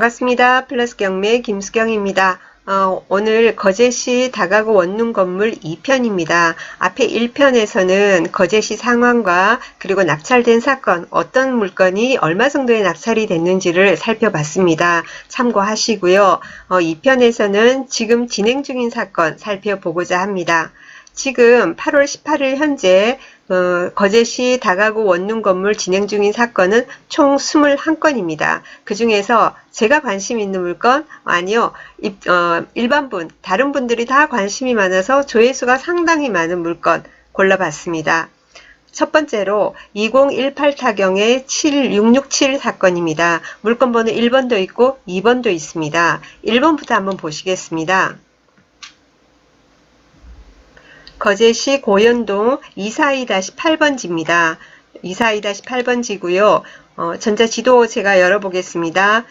반갑습니다. 플러스 경매 김수경입니다. 오늘 거제시 다가구 원룸 건물 2편입니다. 앞에 1편에서는 거제시 상황과 그리고 낙찰된 사건, 어떤 물건이 얼마 정도의 낙찰이 됐는지를 살펴봤습니다. 참고하시고요. 2편에서는 지금 진행 중인 사건 살펴보고자 합니다. 지금 8월 18일 현재 거제시 다가구 원룸 건물 진행 중인 사건은 총 21건입니다. 그 중에서 제가 관심 있는 물건, 아니요, 일반 분, 다른 분들이 다 관심이 많아서 조회수가 상당히 많은 물건 골라봤습니다. 첫 번째로 2018 타경의 7667 사건입니다. 물건 번호 1번도 있고 2번도 있습니다. 1번부터 한번 보시겠습니다. 거제시 고현동 242-8번지입니다. 242-8번지고요. 전자지도 제가 열어보겠습니다.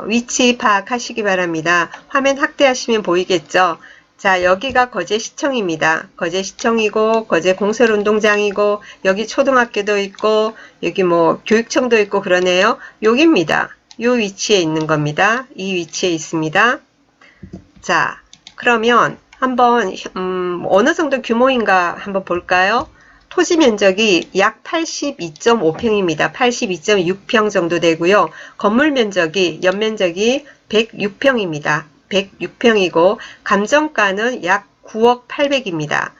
위치 파악하시기 바랍니다. 화면 확대하시면 보이겠죠? 자, 여기가 거제시청입니다. 거제시청이고 거제공설운동장이고 여기 초등학교도 있고 여기 뭐 교육청도 있고 그러네요. 여기입니다. 이 위치에 있는 겁니다. 이 위치에 있습니다. 자, 그러면 한번 어느 정도 규모인가 한번 볼까요? 토지 면적이 약 82.5평입니다. 82.6평 정도 되고요. 건물 면적이 연면적이 106평입니다. 106평이고 감정가는 약 9억 800입니다.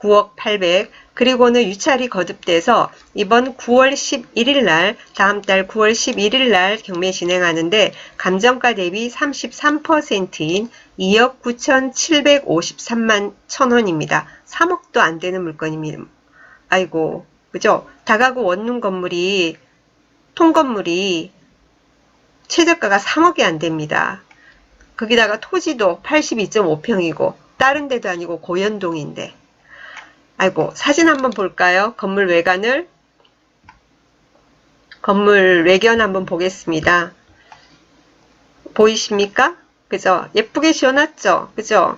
9억 800. 그리고는 유찰이 거듭돼서 이번 9월 11일 날, 다음 달 9월 11일 날 경매 진행하는데 감정가 대비 33%인 2억 9,753만 1,000원입니다. 3억도 안 되는 물건입니다. 아이고, 그죠? 다가구 원룸 건물이, 통건물이 최저가가 3억이 안 됩니다. 거기다가 토지도 82.5평이고, 다른 데도 아니고 고현동인데. 아이고, 사진 한번 볼까요? 건물 외관을. 건물 외견 한번 보겠습니다. 보이십니까? 그죠? 예쁘게 지어놨죠? 그죠?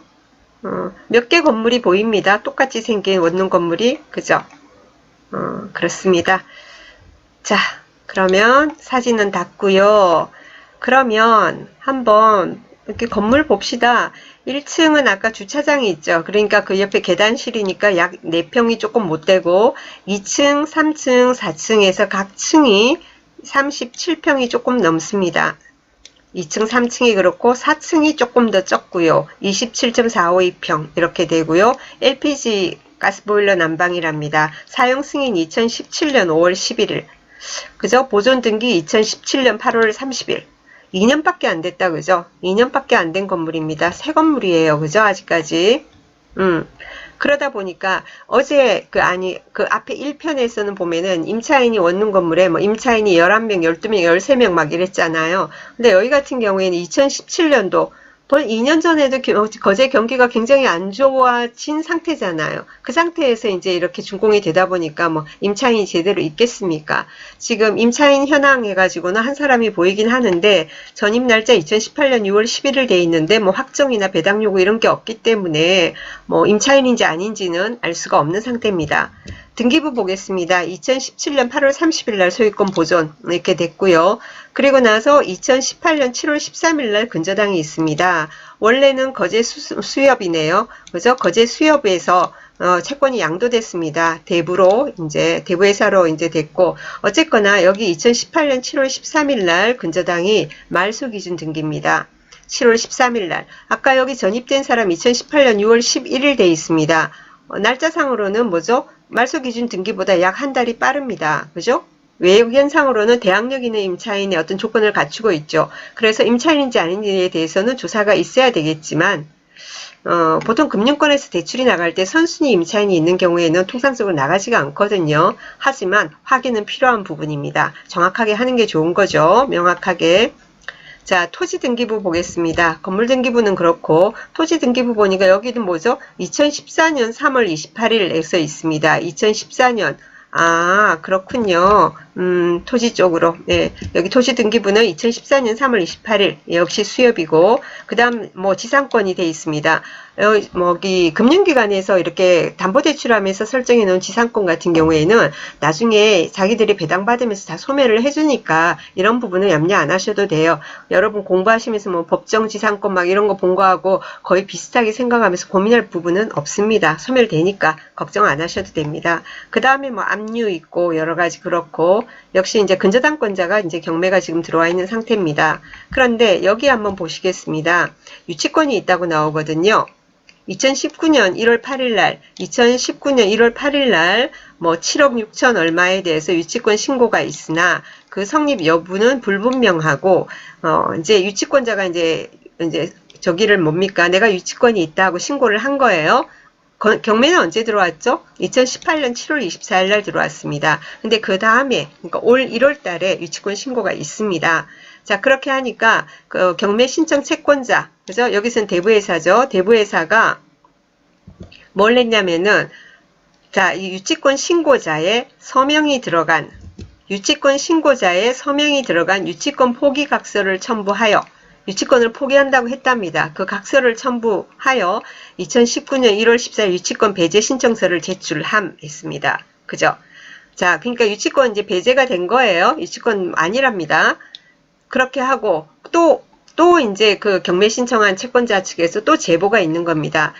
몇 개 건물이 보입니다. 똑같이 생긴 원룸 건물이. 그죠? 그렇습니다. 자, 그러면 사진은 닫고요. 그러면 한번 이렇게 건물 봅시다. 1층은 아까 주차장이 있죠. 그러니까 그 옆에 계단실이니까 약 4평이 조금 못 되고 2층, 3층, 4층에서 각 층이 37평이 조금 넘습니다. 2층, 3층이 그렇고 4층이 조금 더 적고요. 27.452평 이렇게 되고요. LPG 가스보일러 난방이랍니다. 사용 승인 2017년 5월 11일. 그죠? 보존 등기 2017년 8월 30일. 2년밖에 안 됐다, 그죠? 2년밖에 안 된 건물입니다. 새 건물이에요, 그죠? 아직까지. 그러다 보니까 어제 그 앞에 1편에서는 보면은 임차인이 원룸 건물에 뭐 임차인이 11명, 12명, 13명 막 이랬잖아요. 근데 여기 같은 경우에는 2017년도 벌 2년 전에도 거제 경기가 굉장히 안 좋아진 상태잖아요. 그 상태에서 이제 이렇게 준공이 되다 보니까 뭐 임차인이 제대로 있겠습니까? 지금 임차인 현황 해가지고는 한 사람이 보이긴 하는데 전입 날짜 2018년 6월 11일 돼 있는데 뭐 확정이나 배당 요구 이런 게 없기 때문에 뭐 임차인인지 아닌지는 알 수가 없는 상태입니다. 등기부 보겠습니다. 2017년 8월 30일 날 소유권 보존 이렇게 됐고요. 그리고 나서 2018년 7월 13일 날 근저당이 있습니다. 원래는 거제 수협이네요. 그죠? 거제 수협에서 채권이 양도됐습니다. 대부로 이제 대부회사로 이제 됐고 어쨌거나 여기 2018년 7월 13일 날 근저당이 말소 기준 등기입니다. 7월 13일 날. 아까 여기 전입된 사람 2018년 6월 11일 돼 있습니다. 날짜상으로는 뭐죠? 말소 기준 등기보다 약 한 달이 빠릅니다. 그죠? 외견상으로는 대항력 있는 임차인의 어떤 조건을 갖추고 있죠. 그래서 임차인인지 아닌지에 대해서는 조사가 있어야 되겠지만 보통 금융권에서 대출이 나갈 때 선순위 임차인이 있는 경우에는 통상적으로 나가지가 않거든요. 하지만 확인은 필요한 부분입니다. 정확하게 하는 게 좋은 거죠. 명확하게. 자, 토지 등기부 보겠습니다. 건물 등기부는 그렇고 토지 등기부 보니까 여기는 뭐죠? 2014년 3월 28일에서 있습니다. 2014년 아, 그렇군요. 토지 쪽으로. 네. 여기 토지 등기부는 2014년 3월 28일. 역시 수협이고, 그 다음, 뭐, 지상권이 돼 있습니다. 여기, 금융기관에서 이렇게 담보대출하면서 설정해 놓은 지상권 같은 경우에는 나중에 자기들이 배당받으면서 다 소멸을 해주니까 이런 부분은 염려 안 하셔도 돼요. 여러분 공부하시면서 뭐, 법정 지상권 막 이런 거 본 거하고 거의 비슷하게 생각하면서 고민할 부분은 없습니다. 소멸되니까 걱정 안 하셔도 됩니다. 그 다음에 뭐, 압류 있고 여러 가지 그렇고 역시 이제 근저당권자가 이제 경매가 지금 들어와 있는 상태입니다. 그런데 여기 한번 보시겠습니다. 유치권이 있다고 나오거든요. 2019년 1월 8일 날, 2019년 1월 8일 날, 뭐 7억 6천 얼마에 대해서 유치권 신고가 있으나 그 성립 여부는 불분명하고, 이제 유치권자가 이제 저기를 뭡니까? 내가 유치권이 있다고 신고를 한 거예요. 경매는 언제 들어왔죠? 2018년 7월 24일 날 들어왔습니다. 근데 그 다음에, 그러니까 올 1월 달에 유치권 신고가 있습니다. 자, 그렇게 하니까, 그 경매 신청 채권자, 그죠? 여기서는 대부회사죠. 대부회사가 뭘 했냐면은, 자, 이 유치권 신고자의 서명이 들어간, 유치권 포기 각서를 첨부하여, 유치권을 포기한다고 했답니다. 그 각서를 첨부하여 2019년 1월 14일 유치권 배제 신청서를 제출함했습니다. 그죠? 자, 그러니까 유치권 이제 배제가 된 거예요. 유치권 아니랍니다. 그렇게 하고 또 이제 그 경매 신청한 채권자 측에서 또 제보가 있는 겁니다.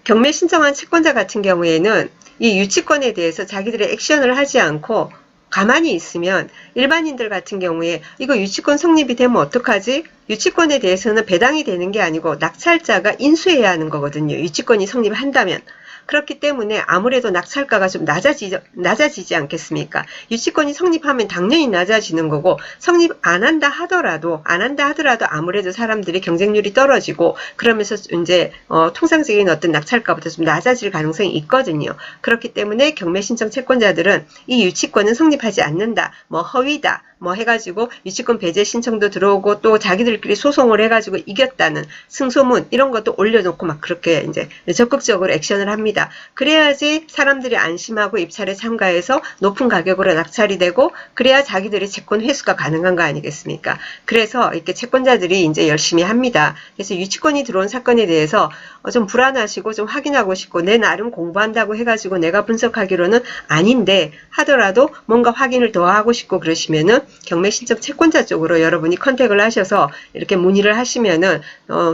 경매 신청한 채권자 같은 경우에는 이 유치권에 대해서 자기들의 액션을 하지 않고 가만히 있으면 일반인들 같은 경우에 이거 유치권 성립이 되면 어떡하지? 유치권에 대해서는 배당이 되는 게 아니고 낙찰자가 인수해야 하는 거거든요. 유치권이 성립한다면. 그렇기 때문에 아무래도 낙찰가가 좀 낮아지지 않겠습니까? 유치권이 성립하면 당연히 낮아지는 거고 성립 안 한다 하더라도 아무래도 사람들이 경쟁률이 떨어지고 그러면서 이제 통상적인 어떤 낙찰가보다 좀 낮아질 가능성이 있거든요. 그렇기 때문에 경매 신청 채권자들은 이 유치권은 성립하지 않는다, 뭐 허위다, 뭐 해가지고 유치권 배제 신청도 들어오고 또 자기들끼리 소송을 해가지고 이겼다는 승소문 이런 것도 올려놓고 막 그렇게 이제 적극적으로 액션을 합니다. 그래야지 사람들이 안심하고 입찰에 참가해서 높은 가격으로 낙찰이 되고 그래야 자기들이 채권 회수가 가능한 거 아니겠습니까? 그래서 이렇게 채권자들이 이제 열심히 합니다. 그래서 유치권이 들어온 사건에 대해서 좀 불안하시고 좀 확인하고 싶고 내 나름 공부한다고 해가지고 내가 분석하기로는 아닌데 하더라도 뭔가 확인을 더 하고 싶고 그러시면은 경매 신청 채권자 쪽으로 여러분이 컨택을 하셔서 이렇게 문의를 하시면은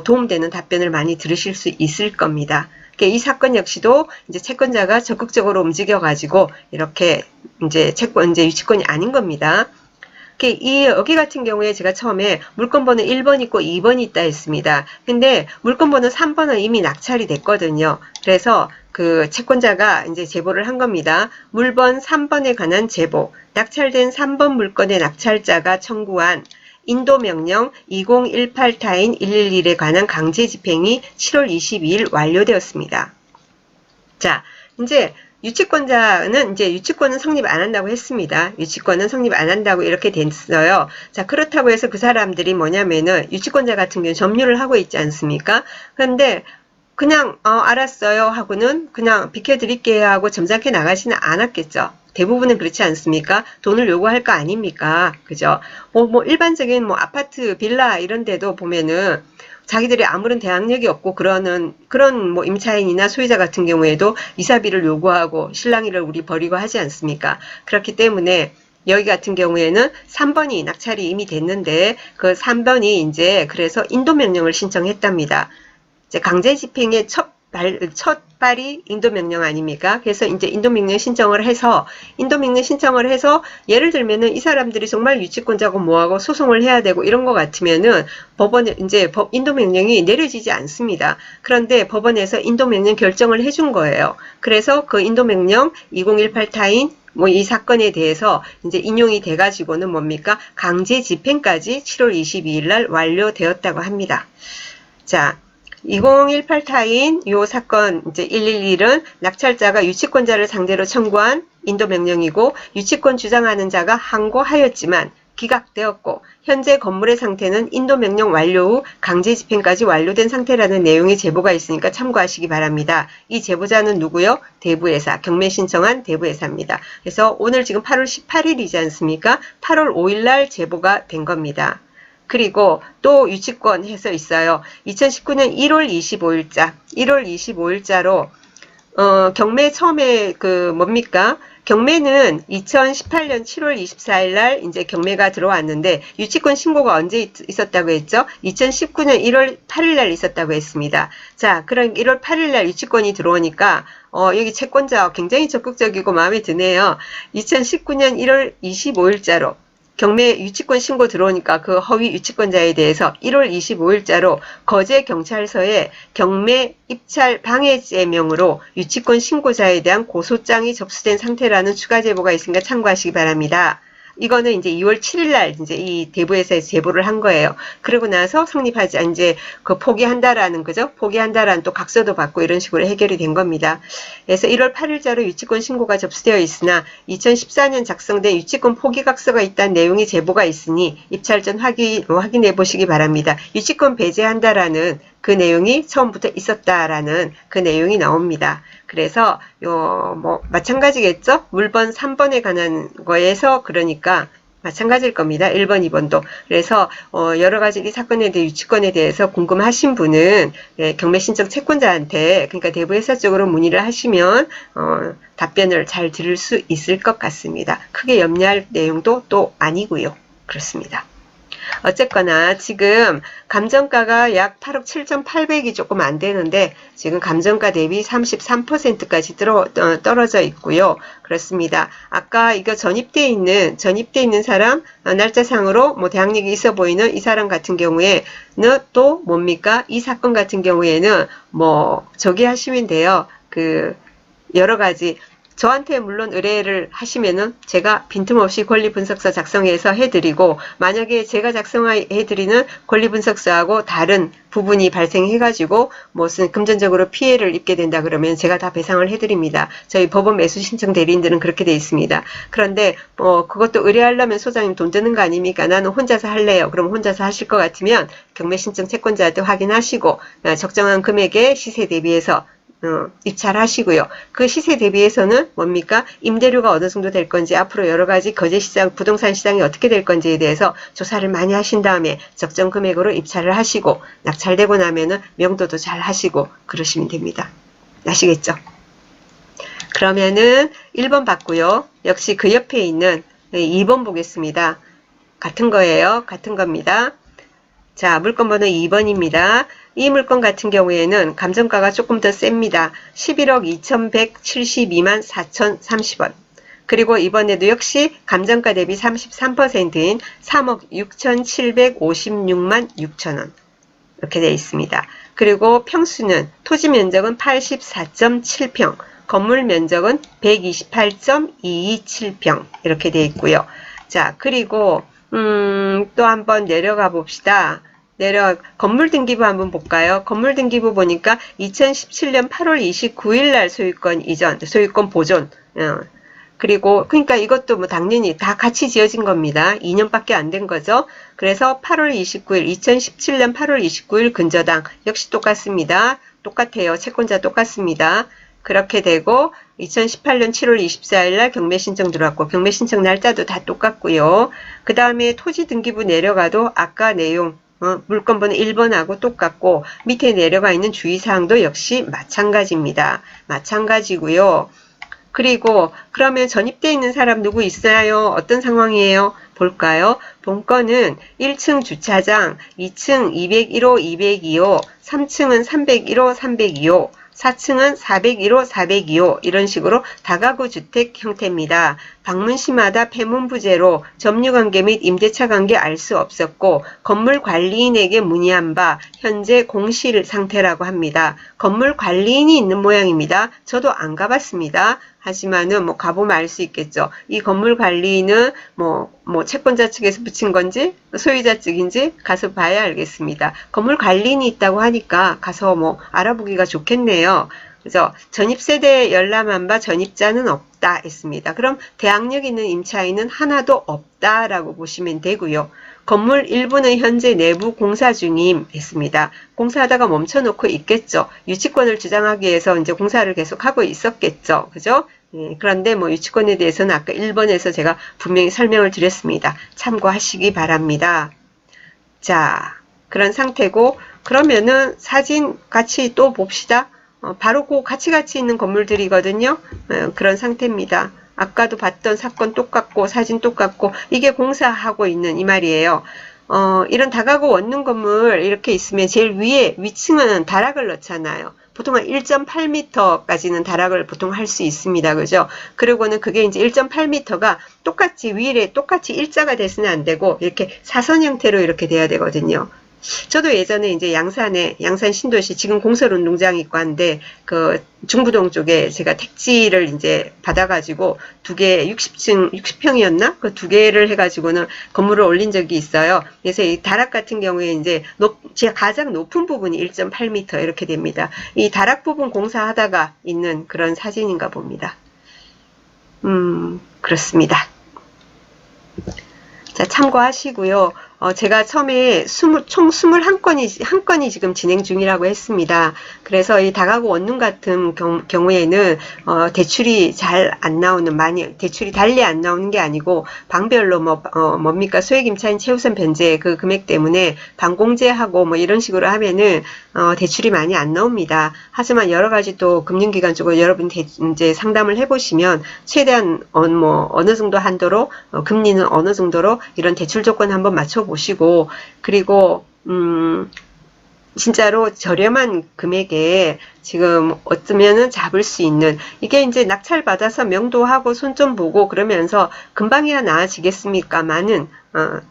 도움되는 답변을 많이 들으실 수 있을 겁니다. 이 사건 역시도 이제 채권자가 적극적으로 움직여가지고 이렇게 이제 유치권이 아닌 겁니다. 여기 같은 경우에 제가 처음에 물건번호 1번 있고 2번이 있다 했습니다. 근데 물건번호 3번은 이미 낙찰이 됐거든요. 그래서 그 채권자가 이제 제보를 한 겁니다. 물건 3번에 관한 제보. 낙찰된 3번 물건의 낙찰자가 청구한 인도명령 2018 타인 111에 관한 강제 집행이 7월 22일 완료되었습니다. 자, 이제 유치권자는 이제 유치권은 성립 안 한다고 했습니다. 유치권은 성립 안 한다고 이렇게 됐어요. 자, 그렇다고 해서 그 사람들이 뭐냐면은 유치권자 같은 경우는 점유를 하고 있지 않습니까? 그런데 그냥 알았어요 하고는 그냥 비켜드릴게요 하고 점잖게 나가지는 않았겠죠. 대부분은 그렇지 않습니까? 돈을 요구할 거 아닙니까? 그죠? 뭐 일반적인 뭐 아파트, 빌라 이런 데도 보면은 자기들이 아무런 대항력이 없고 그런 뭐 임차인이나 소유자 같은 경우에도 이사비를 요구하고 실랑이를 우리 벌이고 하지 않습니까? 그렇기 때문에 여기 같은 경우에는 3번이 낙찰이 이미 됐는데 그 3번이 이제 그래서 인도명령을 신청했답니다. 이제 강제 집행의 첫 발이 인도명령 아닙니까? 그래서 이제 인도명령 신청을 해서 예를 들면은 이 사람들이 정말 유치권자고 뭐하고 소송을 해야 되고 이런 것 같으면은 법원에 이제 인도명령이 내려지지 않습니다. 그런데 법원에서 인도명령 결정을 해준 거예요. 그래서 그 인도명령 2018 타인 뭐 이 사건에 대해서 이제 인용이 돼가지고는 뭡니까? 강제 집행까지 7월 22일 날 완료되었다고 합니다. 자. 2018 타인 요 사건 이제 111은 낙찰자가 유치권자를 상대로 청구한 인도명령이고 유치권 주장하는 자가 항고하였지만 기각되었고 현재 건물의 상태는 인도명령 완료 후 강제 집행까지 완료된 상태라는 내용의 제보가 있으니까 참고하시기 바랍니다. 이 제보자는 누구요? 대부회사, 경매 신청한 대부회사입니다. 그래서 오늘 지금 8월 18일이지 않습니까? 8월 5일날 제보가 된 겁니다. 그리고 또 유치권 해서 있어요. 2019년 1월 25일자, 1월 25일자로 경매 처음에 뭡니까? 경매는 2018년 7월 24일 날 이제 경매가 들어왔는데 유치권 신고가 언제 있었다고 했죠? 2019년 1월 8일 날 있었다고 했습니다. 자, 그럼 1월 8일 날 유치권이 들어오니까 여기 채권자 굉장히 적극적이고 마음에 드네요. 2019년 1월 25일자로 경매 유치권 신고 들어오니까 그 허위 유치권자에 대해서 1월 25일자로 거제경찰서에 경매 입찰 방해죄명으로 유치권 신고자에 대한 고소장이 접수된 상태라는 추가 제보가 있으니까 참고하시기 바랍니다. 이거는 이제 2월 7일 날 이제 이 대부에서 제보를 한 거예요. 그러고 나서 성립하지, 이제 포기한다라는 거죠. 포기한다라는 또 각서도 받고 이런 식으로 해결이 된 겁니다. 그래서 1월 8일자로 유치권 신고가 접수되어 있으나 2014년 작성된 유치권 포기 각서가 있다는 내용의 제보가 있으니 입찰 전 확인해 보시기 바랍니다. 유치권 배제한다라는 그 내용이 처음부터 있었다라는 그 내용이 나옵니다. 그래서 마찬가지겠죠? 물번 3번에 관한 거에서 그러니까 마찬가지일 겁니다. 1번, 2번도. 그래서 여러 가지 이 사건에 대해 유치권에 대해서 궁금하신 분은 경매 신청 채권자한테 그러니까 대부회사 쪽으로 문의를 하시면 답변을 잘 들을 수 있을 것 같습니다. 크게 염려할 내용도 또 아니고요. 그렇습니다. 어쨌거나 지금 감정가가 약 8억 7,800이 조금 안 되는데 지금 감정가 대비 33%까지 떨어져 있고요. 그렇습니다. 아까 이거 전입돼 있는 사람 날짜상으로 대학력이 있어 보이는 이 사람 같은 경우에는 또 뭡니까? 이 사건 같은 경우에는 저기 하시면 돼요. 여러 가지 저한테 물론 의뢰를 하시면은 제가 빈틈없이 권리분석서 작성해서 해드리고 만약에 제가 작성해드리는 권리분석서하고 다른 부분이 발생해가지고 무슨 금전적으로 피해를 입게 된다 그러면 제가 다 배상을 해드립니다. 저희 법원 매수 신청 대리인들은 그렇게 돼 있습니다. 그런데 그것도 의뢰하려면 소장님 돈 드는 거 아닙니까? 나는 혼자서 할래요. 그럼 혼자서 하실 것 같으면 경매 신청 채권자한테 확인하시고 적정한 금액의 시세 대비해서 입찰하시고요. 그 시세 대비해서는 뭡니까? 임대료가 어느 정도 될 건지 앞으로 여러 가지 거제시장, 부동산 시장이 어떻게 될 건지에 대해서 조사를 많이 하신 다음에 적정 금액으로 입찰을 하시고 낙찰되고 나면은 명도도 잘 하시고 그러시면 됩니다. 아시겠죠? 그러면은 1번 봤고요. 역시 그 옆에 있는 2번 보겠습니다. 같은 거예요. 같은 겁니다. 자, 물건 번호 2번입니다. 이 물건 같은 경우에는 감정가가 조금 더 셉니다. 11억 2172만 4030원. 그리고 이번에도 역시 감정가 대비 33%인 3억 6756만 6천원. 이렇게 되어 있습니다. 그리고 평수는 토지 면적은 84.7평, 건물 면적은 128.227평 이렇게 되어 있고요. 자, 그리고 또 한번 내려가 봅시다. 건물 등기부 한번 볼까요? 건물 등기부 보니까 2017년 8월 29일 날 소유권 이전, 소유권 보존. 그리고 그러니까 이것도 당연히 다 같이 지어진 겁니다. 2년밖에 안 된 거죠. 그래서 8월 29일, 2017년 8월 29일 근저당 역시 똑같습니다. 똑같아요. 채권자 똑같습니다. 그렇게 되고 2018년 7월 24일 날 경매 신청 들어왔고 경매 신청 날짜도 다 똑같고요. 그 다음에 토지 등기부 내려가도 아까 내용 물건 번호 1번하고 똑같고 밑에 내려가 있는 주의사항도 역시 마찬가지입니다. 마찬가지고요. 그리고 그러면 전입되어 있는 사람 누구 있어요? 어떤 상황이에요? 볼까요? 본건은 1층 주차장, 2층 201호, 202호, 3층은 301호, 302호, 4층은 401호, 402호 이런 식으로 다가구 주택 형태입니다. 방문시마다 폐문부재로 점유관계 및 임대차 관계 알 수 없었고 건물 관리인에게 문의한 바 현재 공실 상태라고 합니다. 건물 관리인이 있는 모양입니다. 저도 안 가봤습니다. 하지만은 가보면 알 수 있겠죠. 이 건물 관리인은 채권자 측에서 붙인 건지 소유자 측인지 가서 봐야 알겠습니다. 건물 관리인이 있다고 하니까 가서 알아보기가 좋겠네요. 그죠? 전입세대 열람한바 전입자는 없다 했습니다. 그럼 대항력 있는 임차인은 하나도 없다라고 보시면 되고요. 건물 일부는 현재 내부 공사 중임 했습니다. 공사하다가 멈춰놓고 있겠죠. 유치권을 주장하기 위해서 이제 공사를 계속하고 있었겠죠. 그죠? 그런데 뭐 유치권에 대해서는 아까 1번에서 제가 분명히 설명을 드렸습니다. 참고하시기 바랍니다. 자, 그런 상태고, 그러면은 사진 같이 또 봅시다. 바로 그 같이 있는 건물들이거든요. 그런 상태입니다. 아까도 봤던 사건 똑같고 사진 똑같고 이게 공사하고 있는 이 말이에요. 이런 다가구 원룸 건물 이렇게 있으면 제일 위에 위층은 다락을 넣잖아요. 보통 한 1.8m까지는 다락을 보통 할 수 있습니다. 그죠? 그리고는 그게 이제 1.8m가 똑같이 위에 똑같이 일자가 돼서는 안 되고 이렇게 사선 형태로 이렇게 돼야 되거든요. 저도 예전에 이제 양산에 양산 신도시 지금 공설운동장 있고 한데 그 중부동 쪽에 제가 택지를 이제 받아가지고 2개 60층 60평이었나 그 2개를 해가지고는 건물을 올린 적이 있어요. 그래서 이 다락 같은 경우에 이제 제가 가장 높은 부분이 1.8m 이렇게 됩니다. 이 다락 부분 공사하다가 있는 그런 사진인가 봅니다. 그렇습니다. 자, 참고하시고요. 제가 처음에 총 21건이 지금 진행 중이라고 했습니다. 그래서 이 다가구 원룸 같은 경우에는 대출이 잘 안 나오는, 대출이 달리 안 나오는 게 아니고 방별로 뭡니까 소액임차인 최우선 변제 그 금액 때문에 방공제하고 뭐 이런 식으로 하면은 대출이 많이 안 나옵니다. 하지만 여러 가지 또 금융기관 쪽으로 여러분 이제 상담을 해보시면 최대한 어느 정도 한도로 금리는 어느 정도로 이런 대출 조건 한번 맞춰보시고 그리고 진짜로 저렴한 금액에 지금 어쩌면은 잡을 수 있는 이게 이제 낙찰 받아서 명도하고 손 좀 보고 그러면서 금방이야 나아지겠습니까만은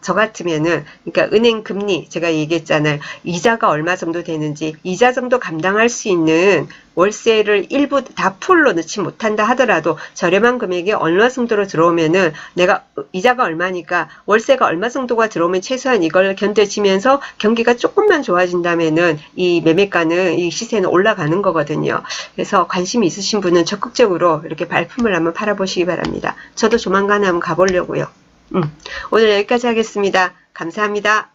저 같으면은 그러니까 은행 금리 제가 얘기했잖아요. 이자가 얼마 정도 되는지 이자 정도 감당할 수 있는 월세를 일부 다 풀로 넣지 못한다 하더라도 저렴한 금액이 얼마 정도로 들어오면은 내가 이자가 얼마니까 월세가 얼마 정도가 들어오면 최소한 이걸 견뎌지면서 경기가 조금만 좋아진다면은 이 매매가는 이 시세는 올라가는 거거든요. 그래서 관심이 있으신 분은 적극적으로 이렇게 발품을 한번 팔아보시기 바랍니다. 저도 조만간에 한번 가보려고요. 오늘 여기까지 하겠습니다. 감사합니다.